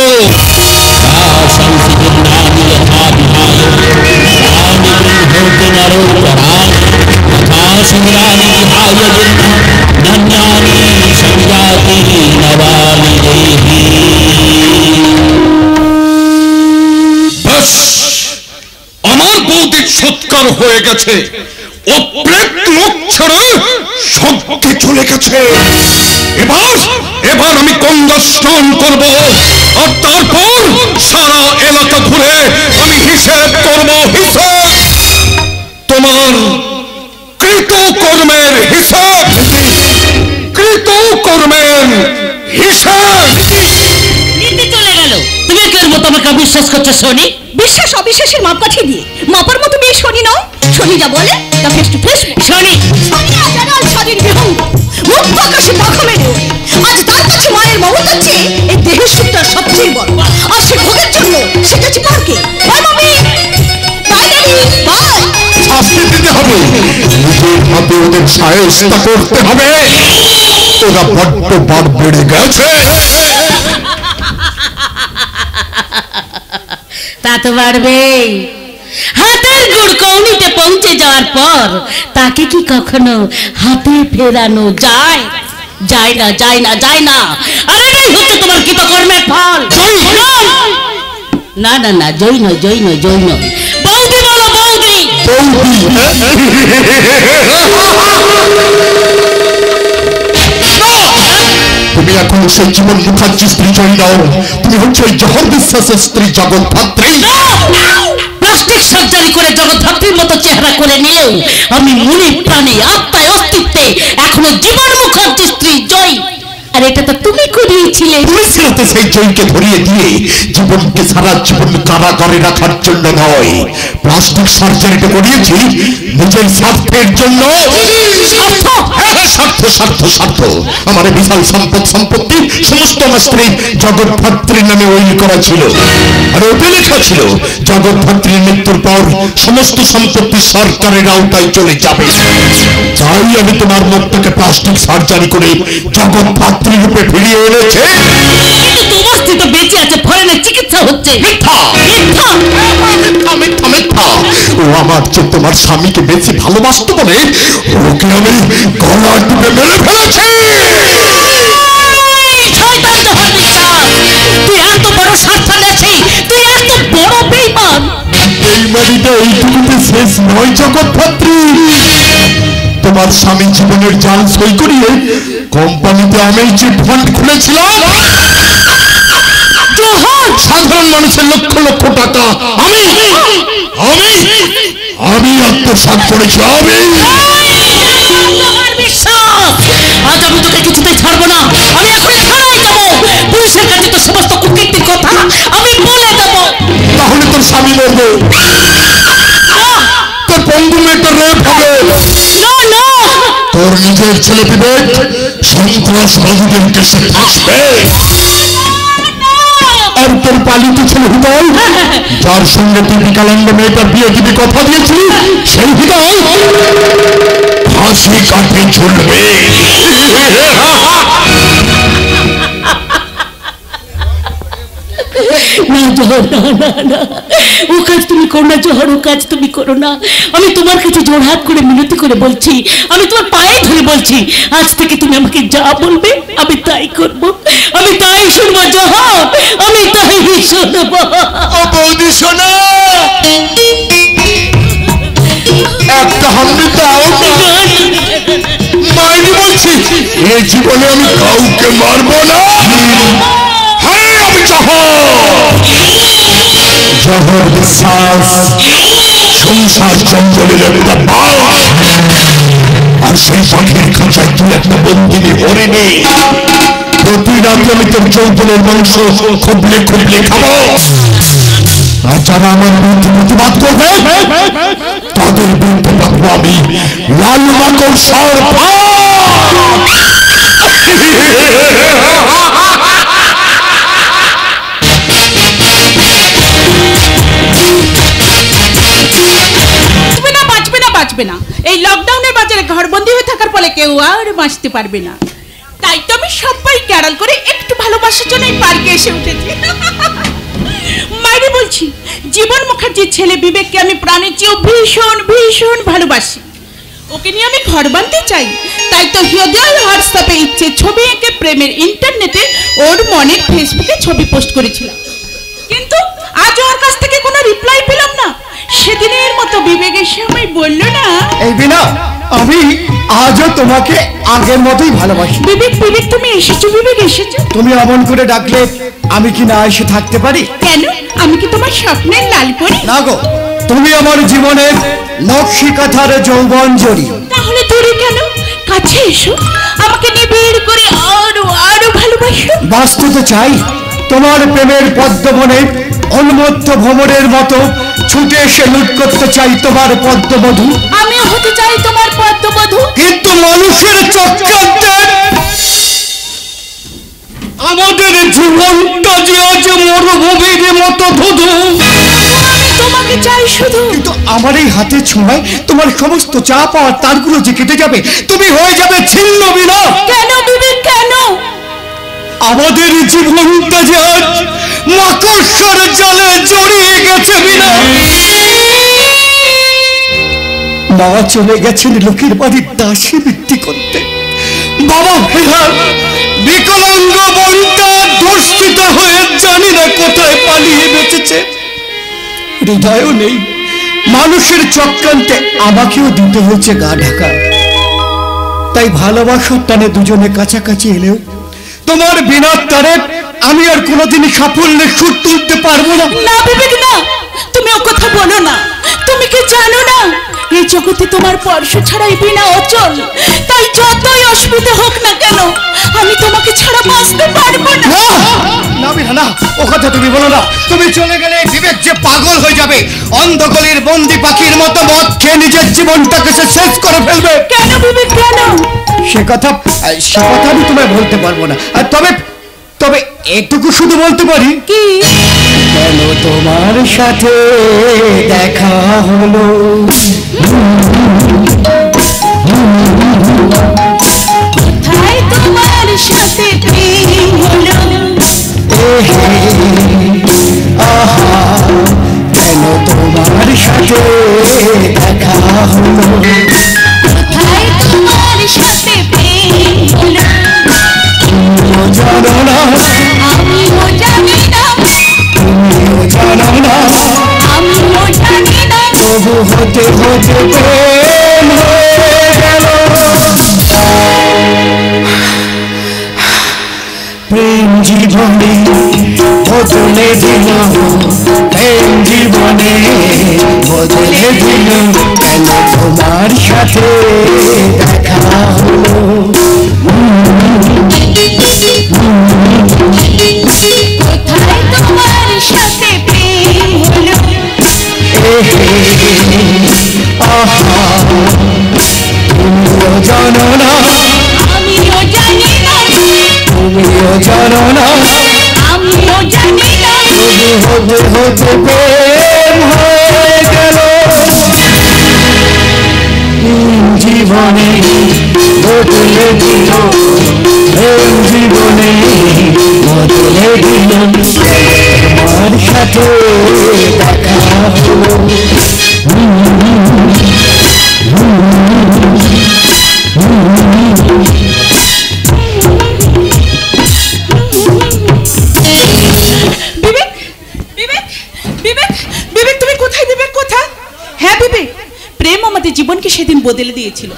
আমার বৌদির সৎকার হয়ে গেছে, ও প্রেত মুখ ছেড়ে সবকে চলে গেছে। এবার আমি গঙ্গা স্নান করব, আর তারপর সারা এলাকা ঘুরে আমি হিসেব করব, হিসেব, তোমার কৃতকর্মের হিসাব, কৃতকর্মের হিসাব।
চলে গেল। তুমি কেন মতো আমাকে বিশ্বাস করছো শনি? বিশ্বাস অবিশ্বাসের মাপকাঠি দিয়ে মাপার মতো মেয়ে শনি নাও। শনি যা বলে তা ফেস টু ফেস। শনি আজারাল স্বাধীন বিহঙ্গ, মুক্ত আকাশে পাখা মেরে আজ তার কাছে মায়ের মমতার চেয়ে এই দেহের সুখটা সবচেয়ে বড়। আর সে ভোগের জন্য সেটাছি পার্কে।
শাস্তি দিতে হবে, নিজের হাতে ওদের সাহেস্তা করতে হবে। ওরা বড্ড বার বেড়ে গেছে।
তা তো বাড়বে। হাতের গুড় কৌনিতে পৌঁছে যাওয়ার পর তাকে কি কখনো হাতে ফেরানো যায়? যায় না, যায় না, যায় না। আর এটাই হচ্ছে তোমার কৃতকর্মের ফল। না না না, জয় নয়, জয় নয়, জয় নয়। বৌদি বলো, বৌদি।
তুমি এখন সেই জীবন মুখার্জি স্ত্রী জয় নাও, তুমি হচ্ছে ওই জহর বিশ্বাসের স্ত্রী জগৎ ধাত্রী।
প্লাস্টিক সার্জারি করে জগৎ ধাত্রীর মতো চেহারা করে নিলেও আমি মনে প্রাণে আত্মায় অস্তিত্বে এখনো জীবন মুখার্জি স্ত্রী জয়। আর এটা তো তুমি করিয়েছিলে।
তুমি ছিলতে সেই জয়কে ধরিয়ে দিয়ে জীবনকে সারা জীবন কারাগারে রাখার জন্য নয়, প্লাস্টিক সার্জারিটা করিয়েছি নিজের স্বার্থের জন্য। স্বার্থ, স্বার্থ, স্বার্থ। আমার বিশাল সম্পত্তি সমস্ত আমার স্ত্রী জগৎ ধাত্রীর নামে উইল করা ছিল, আর ওটা লেখা ছিল জগৎ ধাত্রীর মৃত্যুর পর সমস্ত সম্পত্তি সরকারের আওতায় চলে যাবে। তাই আমি তোমার মুখটাকে প্লাস্টিক সার্জারি করে জগৎ ধাত্রী রূপে ফিরিয়ে এনেছে।
তোমার স্ত্রী তো বেঁচে আছে, ফরেনের চিকিৎসা হচ্ছে।
মিথ্যা, মিথ্যা, মিথ্যা, মিথ্যা, মিথ্যা। ও আমার যে তোমার স্বামীকে বেশি ভালোবাসতো বলে ওকে আমি গলা টিপে মেরে ফেলেছি।
তুই এত বড় স্বার্থ নেছি, তুই এত বড় বেঈমান।
বেঈমানিটা এইটুকুতে শেষ নয় জগৎ ধাত্রী। তোমার স্বামী জীবনের জাল সই করিয়ে কোম্পানিতে আমি চিট ফান্ড খুলেছিলাম। সাধারণ মানুষের লক্ষ লক্ষ টাকা আমি আমি আমি আত্মসাৎ করেছি।
আজ আমি তোকে কিছুতেই ছাড়বো না। আমি এখন থানায় যাবো, পুলিশের কাছে তো সমস্ত কুকীর্তির কথা আমি বলে দেবো।
তাহলে তোর স্বামী মরবে, তোর বন্ধু মেয়েটা রেপ হবে, তোর নিজের ছেলে বিবেক সন্ত্রাসবাদীদের কেসে ফাঁসবে, আর তোর পালিত ছেলে হৃদয় যার সঙ্গে তুই বিকালাঙ্গ মেয়েটার বিয়ে দিবি কথা দিয়েছিলি, সেই হৃদয় ফাঁসি কাটে চলবে।
না জহর, না না না, ও কাজ তুমি করো না জহর, ও কাজ তুমি করো না। আমি তোমার কাছে জোড়হাত করে মিনতি করে বলছি, আমি তোমার পায়ে ধরে বলছি, আজ থেকে তুমি আমাকে যা বলবে আমি তাই করব, আমি তাই শুনবো জহর, আমি তাই শুনবো।
ও বৌদি শোনো, একটা হামলি দাও না। মাইনি বলছি, এই জীবনে আমি কাউকে মারবো না। হ্যাঁ আমি জহর বিশ্বাস সংসার জঙ্গলের একটা বাঘ, আর সেই পাখির খাঁচায় তুই একটা বন্দিনী হরিণী। প্রতি রাতে আমি তোর যৌবনের মাংস খুবলে খুবলে খাবো, আর যারা আমার বিরুদ্ধে প্রতিবাদ করবে তাদের বিরুদ্ধে পাবো আমি লাল মাকড় সর্প।
কেউ আর বাঁচতে পারবে না। তাই তো আমি সবাইকে আড়াল করে একটু ভালোবাসার জন্য এই পার্কে এসে উঠেছি। মায়েরে বলছি, জীবন মুখার্জির ছেলে বিবেককে আমি প্রাণের চেয়েও ভীষণ ভীষণ ভালোবাসি। ওকে নিয়ে আমি ঘর বাঁধতে চাই। তাই তো হৃদয় হোয়াটসঅ্যাপে ইচ্ছে ছবি এঁকে প্রেমের ইন্টারনেটে ওর মনের ফেসবুকে ছবি পোস্ট করেছিলাম, কিন্তু আজ ওর কাছ থেকে কোনো রিপ্লাই পেলাম না। সেদিনের মতো বিবেক এসে আমায় বলল না,
এই বিনা, আমি আজও তোমাকে আগের মতোই ভালোবাসি।
বিবেক বিবেক তুমি এসেছো, বিবেক এসেছো।
তুমি অমন করে ডাকলে আমি কি না এসে থাকতে পারি?
কেন? আমি কি তোমার স্বপ্নের লালপরি?
না গো, তুমি আমার জীবনের নকশি কাঁথার যৌবন জড়ি।
তাহলে দূরে কেন? কাছে এসো, আমাকে নিবিড় করে আরো আরো ভালোবাসো।
বাঁচতে তো চাই, তোমার প্রেমের পদ্মবনে উন্মত্ত ভ্রমরের মতো ছুটে এসে লুট করতে চাই তোমার পদ্মবধূ।
আমিও হতে চাই তোমার পদ্মবধূ,
কিন্তু মানুষের চক্রান্তে আমাদের জীবনটা যে আজ মরুভূমির মতো ধুধু।
আমি তোমাকে চাই শুধু।
কিন্তু আমার এই হাতে ছোঁয়ায় তোমার সমস্ত চা পাওয়ার তারগুলো যে কেটে যাবে, তুমি হয়ে যাবে ছিন্ন বিনা।
কেন বিবেক কেন?
আমাদের জীবনটা যে আজ মাকড়সার জালে জড়িয়ে গেছে বিনা। মা চলে গেছেন লোকের বাড়ির দাসী বৃত্তি করতে। বাবা ফেরার বিকলাঙ্গ বোনটা ধর্ষিত হয়ে জানি না কোথায় পালিয়ে বেঁচেছে। হৃদয়ও নেই, মানুষের চক্রান্তে আমাকেও দিতে হয়েছে গা ঢাকা। তাই ভালোবাসার টানে দুজনে কাছাকাছি এলেও তোমার বিনা তারে আমি আর কোনোদিনই সাফল্যের সুর তুলতে পারবো না।
না বিবেক না, তুমি ও কথা বলো না। তুমি কি জানো না, এই জগতে তোমার স্পর্শ ছাড়াই বিনা অচল। তাই যতই অসুবিধা হোক না কেন, আমি তোমাকে ছাড়া বাঁচতে পারবো না।
না বিনা না, ও কথা তুমি বলো না। তুমি চলে গেলে বিবেক যে পাগল হয়ে যাবে, অন্ধকারের বন্দি পাখির মতো মদ খেয়ে নিজের জীবনটাকে সে শেষ করে ফেলবে।
কেন বিবেক কেন?
সে কথা আমি তোমায় বলতে পারবো না। আর তবে তবে এটুকু শুধু বলতে পারি,
কি?
কেন তোমার সাথে দেখা হলো,
কোথায় তোমার সাথে প্রেম হলো,
আহা কেন তোমার সাথে দেখা হলো,
কোথায় তোমার সাথে প্রেম হলো।
জানো না,
আমিও জানি না,
তুমিও জানো না,
আমিও জানি না।
তবু হতে হতে প্রেম হয়ে গেল। প্রেম জীবনে বদলে দিল, প্রেম জীবনে বদলে দিল, কেন তোমার সাথে দেখা হলো।
কোথায় তোমার সাথে প্রেম হলো,
আহা তুমিও জানো না,
আমিও জানি না,
তুমিও জানো না,
আমিও জানি না।
তবু হতে হতে প্রেম হয়ে গেল। জীবনে বদলে দিল, প্রেম জীবনে বদলে দিল, তোমার সাথে দেখা হলো।
বিবেক বিবেক বিবেক বিবেক তুমি কোথায়? বিবেক কোথায়? হ্যাঁ বিবেক, প্রেম আমাদের জীবনকে সেদিন বদলে দিয়েছিল।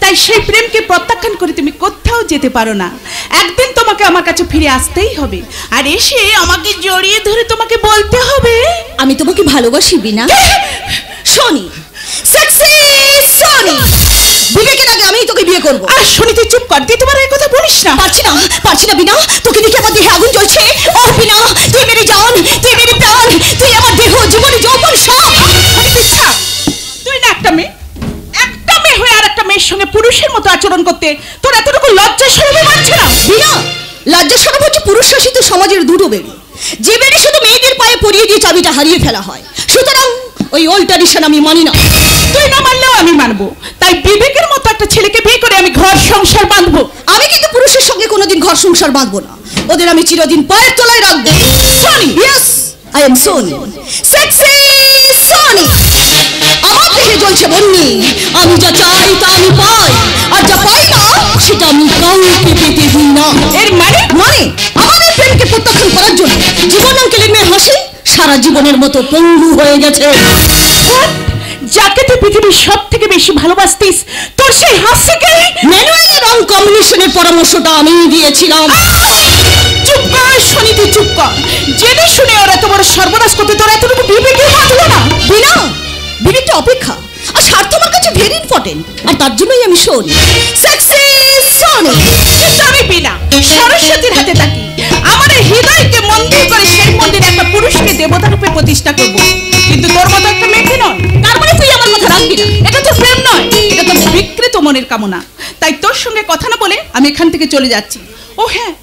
তাই সেই প্রেমকে প্রত্যাখ্যান করে তুমি কোথাও যেতে পারো না। একদিন তোমাকে আমার কাছে ফিরে আসতেই হবে, আর এসে আমাকে জড়িয়ে ধরে তোমাকে বলতে হবে,
আমি তোমাকে ভালোবাসি বিনা। শোনি সনি, বিবেকের আগে আমি তোকে বিয়ে করবো।
আর শোনি তুই চুপ কর, তুই তোমার এই কথা বলিস না।
পারছি না বিনা, তোকে দেখে আমার দেহে আগুন জ্বলছে। ও বিনা, তুই মেরে জান, তুই মেরে প্রাণ, তুই আমার দেহ জীবনে যৌবন সব।
তুই না একটা মেয়ে হয়ে আর একটা মেয়ের সঙ্গে পুরুষের মতো আচরণ করতে তোর এতটুকু লজ্জা শরমে মানছে না?
বিনা, লজ্জা শরম হচ্ছে পুরুষ শাসিত সমাজের দুটো বেড়ি, যে বেড়ি শুধু মেয়েদের পায়ে পরিয়ে দিয়ে চাবিটা হারিয়ে ফেলা হয়। সুতরাং ওই ওল্ড ট্র্যাডিশন আমি মানি না।
তুই না মানলেও আমি মানবো। তাই বিবেকের মতো একটা ছেলেকে বিয়ে করে আমি ঘর সংসার বাঁধবো।
আমি কিন্তু পুরুষের সঙ্গে কোনোদিন ঘর সংসার বাঁধবো না। ওদের আমি চিরদিন পায়ের তলায় রাখবো।
Soni,
yes I am Soni, sexy Soni. আমার দেহে জ্বলছে বন্যি, আমি যা চাই তা আমি পাই, আর যা পাই না সেটা আমি কাউকে পেতে দিই না।
এর মানে
আমাদের প্রেমকে প্রত্যাখ্যান করার জন্য জীবন অঙ্কেলের মেয়ে হাসি সারা জীবনের মতো পঙ্গু হয়ে গেছে।
যাকে তুই পৃথিবীর সব থেকে বেশি ভালোবাসতিস, তোর সেই হাসিকে
ম্যানুয়ালি রং কম্বিনেশনের পরামর্শটা আমি দিয়েছিলাম।
চুপ কর শনি, তুই চুপ কর। জেনে শুনে ওরা তোমার সর্বনাশ করতে তোর এতটুকু বিবেকে বাঁধলো না।
বিনা বিবেকটা অপেক্ষা আর স্বার্থ আমার কাছে ভেরি ইম্পর্টেন্ট, আর তার জন্যই আমি সোনি, সেক্সি সোনি।
কিন্তু আমি বিনা সরস্বতীর হাতে থাকি। আমার এই হৃদয়কে মন্দির করে সেই মন্দিরে একটা পুরুষকে দেবতা রূপে প্রতিষ্ঠা করব। কিন্তু তোর মতো একটা মেয়েকে নয়।
তার মানে তুই আমার কথা রাখবি না?
এটা তো প্রেম নয়, এটা তো বিকৃত মনের কামনা। তাই তোর সঙ্গে কথা না বলে আমি এখান থেকে চলে যাচ্ছি। ও হ্যাঁ,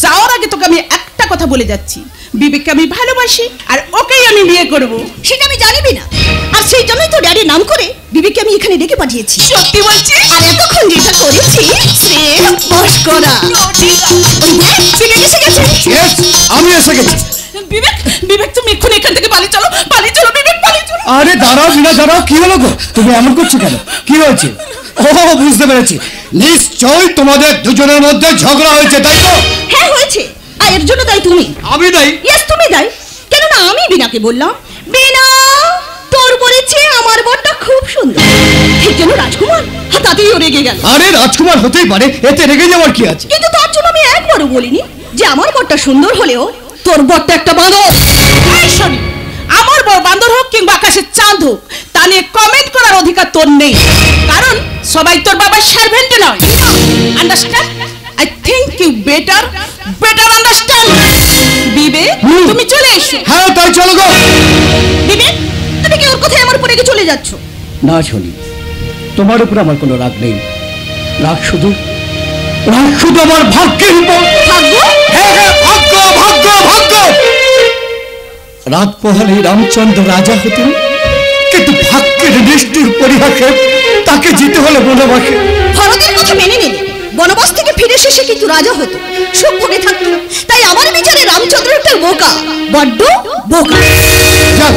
যাওয়ার আগে তোকে আমি একটা কথা বলে যাচ্ছি, বিবেককে আমি ভালোবাসি আর ওকেই আমি বিয়ে করব।
সেটা আমি জানিবি না, আর সেই জন্যই তো ড্যাডির নাম করে বিবেককে আমি এখানে ডেকে পাঠিয়েছি।
সত্যি বলছিস?
আর এতক্ষণ যেটা করেছি প্রেম বশ করা। ওই দেখ, বিবেক এসে গেছে।
Yes, আমি এসে গেছি।
বিবেক, বিবেক তুমি এক্ষুনি এখান থেকে পালিয়ে চলো, পালিয়ে চলো বিবেক, পালিয়ে চলো।
আরে দাঁড়াও বিনা, দাঁড়াও, কি হলো গো? তুমি এমন করছো কেন? কি হয়েছে? ও বুঝতে পেরেছি, নিশ্চয়ই তোমাদের দুজনের মধ্যে ঝগড়া হয়েছে, তাই তো?
হ্যাঁ হয়েছে, আর এর জন্য দায়ী তুমি।
আমি দায়ী?
ইয়েস তুমি দায়ী। কেননা আমি বিনাকে বললাম, বিনা তোর বলেছে আমার বরটা খুব সুন্দর, ঠিক যেন রাজকুমার। হ্যাঁ, তাতেই ও রেগে গেল।
আরে রাজকুমার হতেই পারে, এতে রেগে যাওয়ার কি আছে?
কিন্তু তার জন্য আমি একবারও বলিনি যে আমার বরটা সুন্দর হলেও তোর বরটা একটা বাঁদর।
এই শোনি, আমার বড় বান্দর হোক কিংবা আকাশের চাঁদ হোক, তা নিয়ে কমেন্ট করার অধিকার তোর নেই, কারণ সবাই তোর বাবার সার্ভেন্ট নয়। Understand? I think you better understand. Bibek, তুমি চলে এসো।
হ্যাঁ তাই চলো গো।
বিবেক, তুমি কি ওর কথায় আমার উপরে রেগে চলে যাচ্ছ?
না শুনি, তোমার উপর আমার কোনো রাগ নেই। রাগ শুধু আমার ভাগ্যের উপর।
ভাগ্য?
হ্যাঁ হ্যাঁ, ভাগ্য ভাগ্য ভাগ্য। রাত পোহালে রামচন্দ্র রাজা হতেন, কিন্তু ভাগ্যের নিষ্ঠুর পরিহাসে তাকে জিতে হলো বনবাসে।
ভরতের কথা মেনে নিলে বনবাস থেকে ফিরে এসে কিন্তু রাজা হতো, সুখ ভোগে থাকতো। তাই আমার বিচারে রামচন্দ্র একটা বোকা, বড্ড বোকা।
যাক,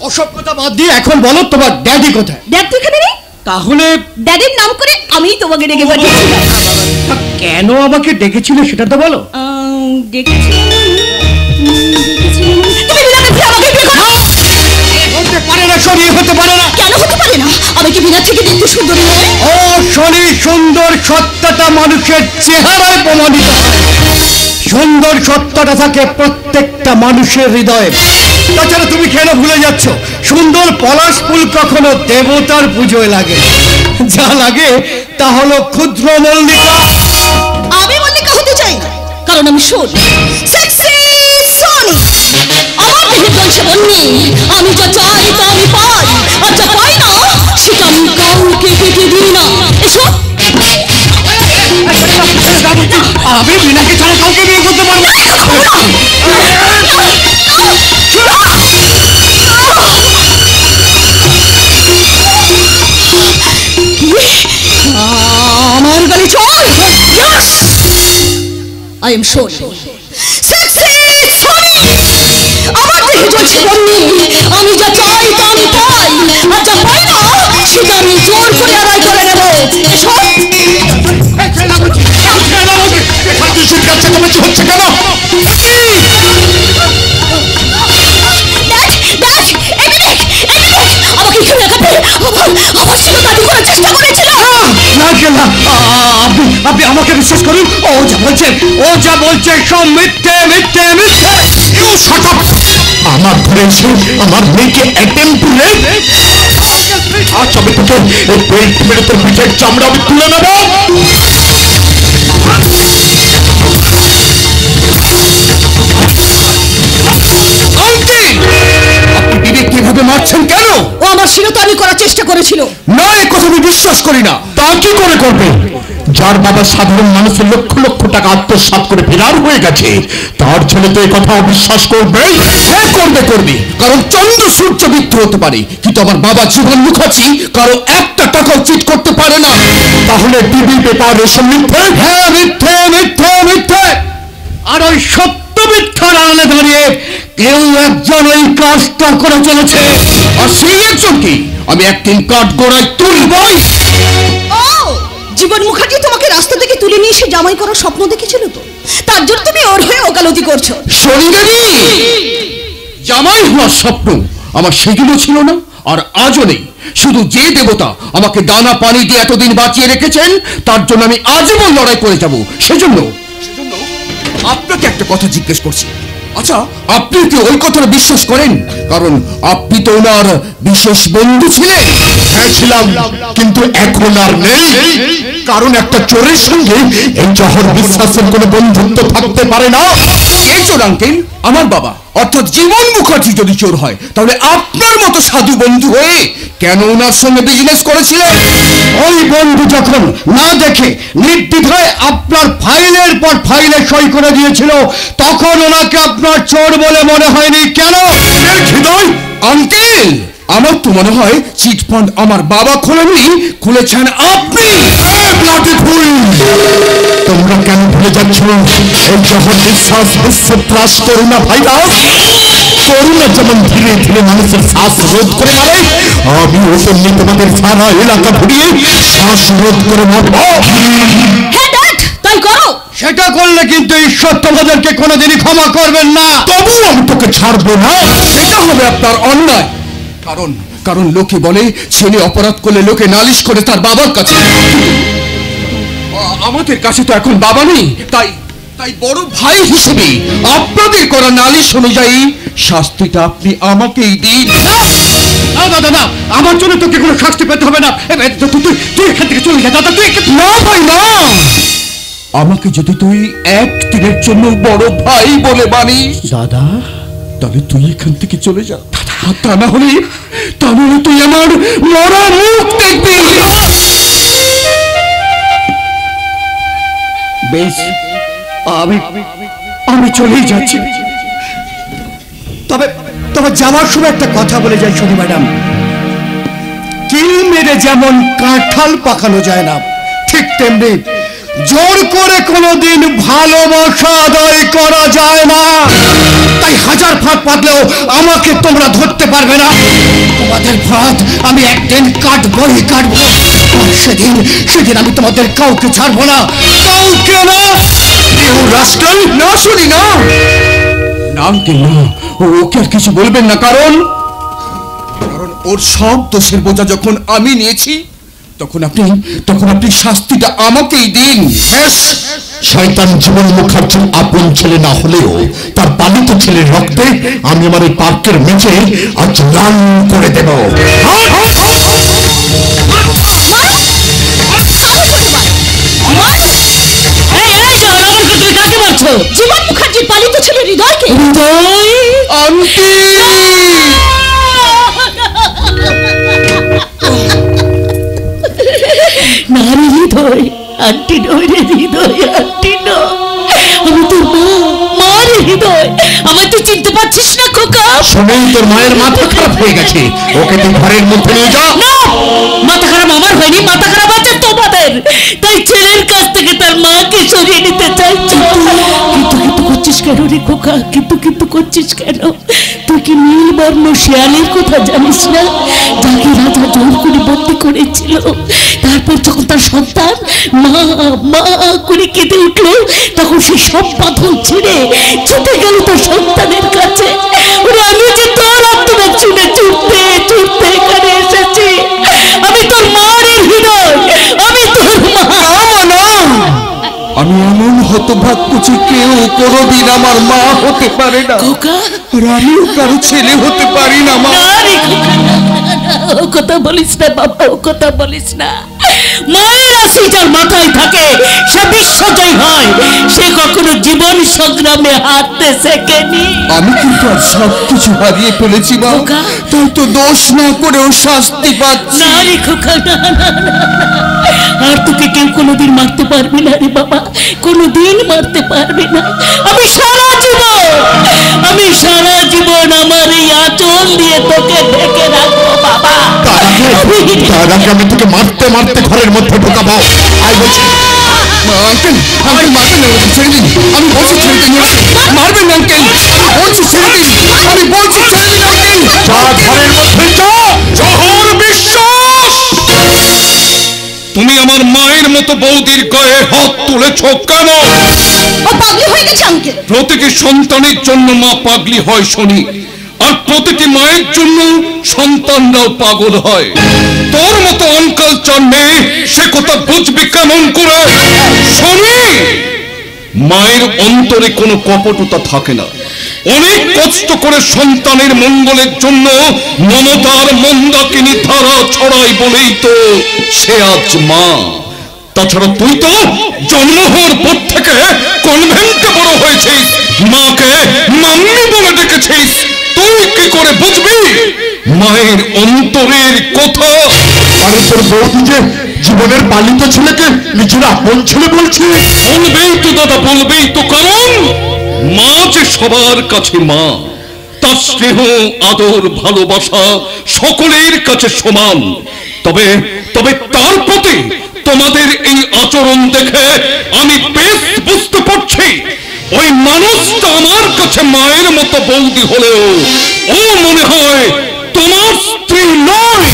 ওসব কথা বাদ দিয়ে এখন বলো তোমার ড্যাডি কোথায়?
ড্যাড তো এখানে নেই।
তাহলে
ড্যাডির নাম করে আমিই তোমাকে ডেকে পাঠিয়েছিলাম।
কেন আমাকে ডেকেছিলে সেটা তো বলো।
তুমি বিনাকে ফিরে আমাকে বিয়ে করো।
হতে পারে না শনি, হতে পারে না।
কেন হতে পারে না? আমি কি বিনা থেকে দেখতে সুন্দরী নই?
ও শনি, সুন্দর সত্তাটা মানুষের চেহারায় প্রমাণিত হয়। সুন্দর সত্তাটা থাকে প্রত্যেকটা মানুষের হৃদয়ে। তাছাড়া তুমি কেন ভুলে যাচ্ছ, সুন্দর পলাশ ফুল কখনো দেবতার পুজোয় লাগে, যা লাগে তা হলো ক্ষুদ্র মল্লিকা।
আমি মল্লিকা হতে চাই না, কারণ আমি সোনি, সেক্সি সোনি। আমার দেহে জ্বলছে বন্যি, আমি যা চাই তা আমি পাই, আর যা পাই না সেটা আমি কাউকে পেতে দিই না। এসো।
আমি বিনাকে ছাড়া কাউকে বিয়ে করতে পারবো না।
আমার গালি চল। I am Soni, sexy Soni. আমার দেহে জ্বলছে বন্যি, আমি যা চাই তা আমি পাই, আর যা পাই না সেটা আমি জোর করে আদায় করে নেব। এসো।
হচ্ছে কেন?
আমাকে এখানে রাখাতে আমার ছিল দাবি করার চেষ্টা করেছিল।
না, আপনি আমাকে বিশ্বাস করুন, ও যা বলছে সব মিথ্যে মিথ্যে মিথ্যে।
আমার ঘরে এসে আমার মেয়েকে অ্যাটেম্প টু রেপ। আজ আমি তোকে এই বেল্ট মেরে তোর পিঠের চামড়া আমি তুলে নেব। আপনি বিবেক কিভাবে মারছেন কেন?
ও আমার শিরতানি করার চেষ্টা করেছিল।
না, এ কথা আমি বিশ্বাস করি না। তা কি করে করবে? যার বাবা সাধারণ মানুষের লক্ষ লক্ষ টাকা আত্মসাৎ করে ফেরার হয়ে গেছে, তার ছেলে তো এই কথা অবিশ্বাস করবে।
হ্যাঁ করবে, কারণ চন্দ্র সূর্য মিথ্যে হতে পারে, কিন্তু আমার বাবা জীবন মুখার্জি কারো একটা টাকাও চিট করতে পারে না।
তাহলে টিভি পেপার এসব মিথ্যে?
হ্যাঁ মিথ্যে মিথ্যে মিথ্যে। আর ওই সত্য মিথ্যার আড়ালে দাঁড়িয়ে কেউ একজন ওই কাজটা করে চলেছে।
আর সেই একজনকে আমি একদিন কাঠ গোড়ায় তুলবই।
ও জীবন মুখার্জি তোমাকে রাস্তা থেকে তুলে নিয়ে এসে জামাই করার স্বপ্ন দেখেছিল তো, তার জন্য তুমি ওর হয়ে ওকালতি করছো।
শনিদেবী, জামাই হওয়ার স্বপ্ন আমার সেদিনও ছিল না, আর আজও নেই। শুধু যে দেবতা আমাকে দানা পানি দিয়ে এতদিন বাঁচিয়ে রেখেছেন, তার জন্য আমি আজীবন লড়াই করে যাব। সেজন্য আপনাকে একটা কথা জিজ্ঞেস করছি, আচ্ছা আপনি কি ওই কথাটা বিশ্বাস করেন? কারণ আপনি তো ওনার বিশেষ বন্ধু ছিলেন।
হ্যাঁ ছিলাম, কিন্তু এখন আর নেই। কারণ একটা চোরের সঙ্গে এই জহর বিশ্বাসের কোনো বন্ধুত্ব থাকতে পারে না।
এই চোর আঙ্কেল আমার বাবা, অর্থাৎ জীবন মুখার্জি যদি চোর হয়, তাহলে আপনার মতো সাধু বন্ধু হয়ে কেন ওনার সঙ্গে বিজনেস করেছিলেন?
ওই বন্ধু যখন না দেখে নির্দ্বিধায় আপনার ফাইলের পর ফাইলে সই করে দিয়েছিল, তখন ওনাকে আপনার চোর বলে মনে হয়নি কেন?
আঙ্কেল, আমার তো মনে হয় চিট ফান্ড আমার বাবা খোলেননি, খুলেছেন আপনি।
তোমরা কেন ভুলে যাচ্ছ এই জহর বিশ্বাস বিশ্বের ত্রাস করুণা ভাইরাস? করুণা যেমন ধীরে ধীরে মানুষের শ্বাস রোধ করে মারে, আমি তেমনি তোমাদের সারা এলাকা ঘুরিয়ে শ্বাস রোধ করে মারব।
তাই করো।
সেটা করলে কিন্তু ঈশ্বর তোমাদেরকে কোনোদিনই ক্ষমা করবেন না।
তবু আমি তোকে ছাড়বো না।
সেটা হবে আপনার অন্যায়। কারণ লোকে বলে ছেলে অপরাধ করলে লোকে নালিশ করে তার বাবার কাছে। আমাদের কাছে তো এখন বাবা নেই, তাই বড় ভাই হিসেবে আপনাদের করা নালিশ অনুযায়ী শাস্তিটা আপনি আমাকেই দিন।
না দাদা না, আমার জন্য তোকে কোনো শাস্তি পেতে হবে না। তুই এখান থেকে চলে যা দাদা, তুই
না ভাই না, আমাকে যদি তুই একদিনের জন্য বড় ভাই বলে মানিস
দাদা,
তাহলে তুই এখান থেকে চলে যা। তা না হলে তুই আমার মরা মুখ দেখবি।
বেশ, আমি চলেই যাচ্ছি। তবে যাওয়ার সময় একটা কথা বলে যাই শোনো ম্যাডাম, কিল মেরে যেমন কাঁঠাল পাকানো যায় না, ঠিক তেমনি জোর করে কোনোদিন ভালোবাসা আদায় করা যায় না। তাই হাজার ফাঁদ পাতলেও আমাকে তোমরা ধরতে পারবে না। তোমাদের ফাঁদ আমি একদিন কাটবই কাটবো। সেদিন আমি তোমাদের কাউকে ছাড়বো না, কাউকে না।
রাস্কাল, না শুনি না, নাম কে না, ওকে আর কিছু বলবেন না। কারণ ওর সব দোষের বোঝা যখন আমি নিয়েছি, তখন আপনি শাস্তিটা আমাকেই দিন।
শয়তান জীবন মুখার্জির আপন ছেলে না হলেও তার পালিত ছেলের রক্তে আমি আমার এই পার্কের মেঝে আজ লাল করে দেব।
জীবন মুখার্জির পালিত ছেলে হৃদয়কে।
নারী হৃদয়, আন্টি নয় রে হৃদয়, আন্টি নয়, আমি তোর মা রে হৃদয়। আমার তুই চিনতে পারছিস না খোকা?
শুনেই তোর মায়ের মাথা খারাপ হয়ে গেছে, ওকে তুই ঘরের মধ্যে নিয়ে যা।
না, মাথা খারাপ আমার হয়নি, মাথা খারাপ আছে তোমাদের। তাই ছেলের কাছ থেকে তার মাকে সরিয়ে নিতে চাইছি। কিন্তু করছিস কেন রে খোকা? কিন্তু করছিস কেন? তুই কি নীলবর্ণ শিয়ালের কথা জানিস না, যাকে রাজা জোর করে বন্দি করেছিল? তারপর যখন তার সন্তান মা করে কেঁদে উঠলো, তখন সে সব বাঁধন ছেড়ে ছুটে গেল তার সন্তানের কাছে। আমি যে তোর আত্মনাথ শুনে ছুটতে এখানে এসেছি। আমি তোর মায়ের হৃদয়, আমি তোর মা।
আমি এমন হতভাগ্য যে কেউ কোনোদিন আমার মা হতে পারে না, আর আমিও কারো ছেলে হতে পারি না। মা,
ও কথা বলিস না বাবা, ও কথা বলিস না। মায়ের আশি যার মাথায় থাকে সে বিশ্বজয় হয়, সে কখনো জীবন সংগ্রামে হারতে শেখেনি।
আমি কিন্তু আর সবকিছু হারিয়ে ফেলেছি মা,
খোকা।
তাই তো দোষ না করেও শাস্তি পাচ্ছি।
না রে খোকা, না না না, আর তোকে কেউ কোনোদিন মারতে পারবে না রে বাবা, কোনোদিন মারতে পারবে না। আমি সারা জীবন আমার এই আঁচল দিয়ে তোকে ঢেকে রাখবো বাবা।
তার আগে আমি তোকে মারতে মারতে ঘরের মধ্যে ঢোকাবো। আই বলছি
আঙ্কেল, আমাকে মারবেন না, ছেড়ে দিন। আমি বলছি ছেড়ে দিন, মারবেন না আঙ্কেল, বলছি ছেড়ে দিন, আমি বলছি ছেড়ে দিন আঙ্কেল।
যা ঘরের মধ্যে যা।
জহর বিশ্বাস, তুমি আমার মায়ের মতো বৌদির গায়ে হাত তুলেছ কেন?
ও পাগলি হয়ে গেছে আঙ্কেল।
প্রতিটি সন্তানের জন্য মা পাগলি হয় শুনি, আর প্রতিটি মায়ের জন্য সন্তানরাও পাগল হয়। তোর মতো অনকালচার নেই, সে কথা বুঝবি কেমন করে শুনি? মায়ের অন্তরে কোনো কপটতা থাকে না। অনেক কষ্ট করে সন্তানের মঙ্গলের জন্য মমতার মন্দাকিনী ধারা ছড়াই বলেই তো সে আজ মা। তাছাড়া তুই তো জন্ম হওয়ার পর থেকে কনভেন্টে বড় হয়েছিস, মাকে মাম্মি বলে ডেকেছিস। তুই কি করে বুঝবি মায়ের অন্তরের কথা?
আরে তোর বৌদি যে জীবনের পালিত ছেলেকে নিজের আপন ছেলে বলছে।
বলবেই তো দাদা, বলবেই তো, কারণ মা যে সবার কাছে মা, তার স্নেহ আদর ভালোবাসা সকলের কাছে সমান। তবে তবে তার প্রতি তোমাদের এই আচরণ দেখে আমি বেশ বুঝতে পারছি ওই মানুষটা আমার কাছে মায়ের মতো বৌদি হলেও ও মনে হয় তোমার স্ত্রী নয়।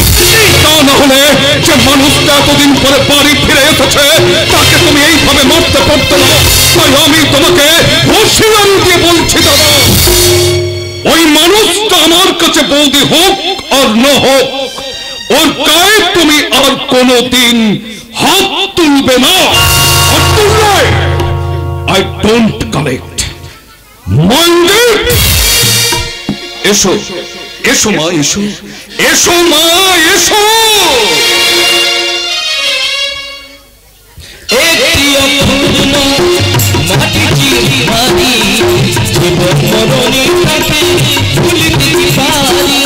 তা না হলে যে মানুষটা এতদিন পরে বাড়ি ফিরে এসেছে তাকে তুমি এইভাবে মারতে পারতো না। তাই আমি তোমাকে হুঁশিয়ারি দিয়ে বলছি দাদা, ওই মানুষটা আমার কাছে বৌদি হোক আর না হোক, ওর গায়ে তুমি আর কোনোদিন হাত তুলবে না। আর তুললে I don't collect. Mind it? এসো এসো মা, এসো এসো মা, এসো।
একটি অপূর্ণ মাটি চিনি মারি, জীবন মরণে তাকে ভুলিতে পারি।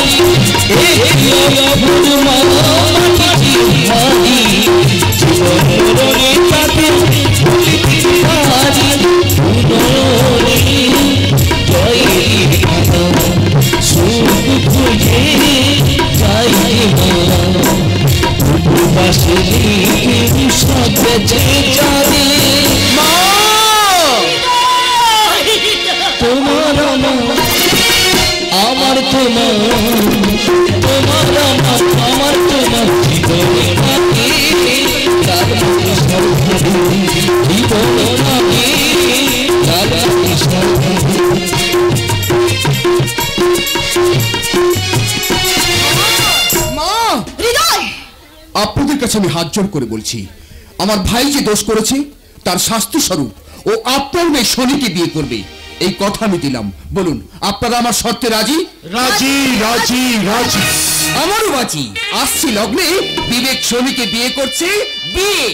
একটি অপূর্ণ মাটি চিনি মারি, জীবন মরণে তাকে ভুলিতে পারি। জয়ের কথা সুখ খুঁজে যাই পাশে সব বেঁচে যাবে। মা তোমার আমার তোমার, তোমার আমার তোমার জীবনে থাকে তার জীবন লাগে তার
আপনাদের কাছে আমি হাত জোড় করে বলছি, আমার ভাই যে দোষ করেছে তার শাস্তি স্বরূপ ও আপনার মেয়ে শনিকে বিয়ে করবে, এই কথা আমি দিলাম। বলুন আপনারা আমার শর্তে রাজি?
রাজি রাজি রাজি।
আমারও রাজি। আসছি লগ্নে বিবেক শনিকে বিয়ে করছে, বিয়ে।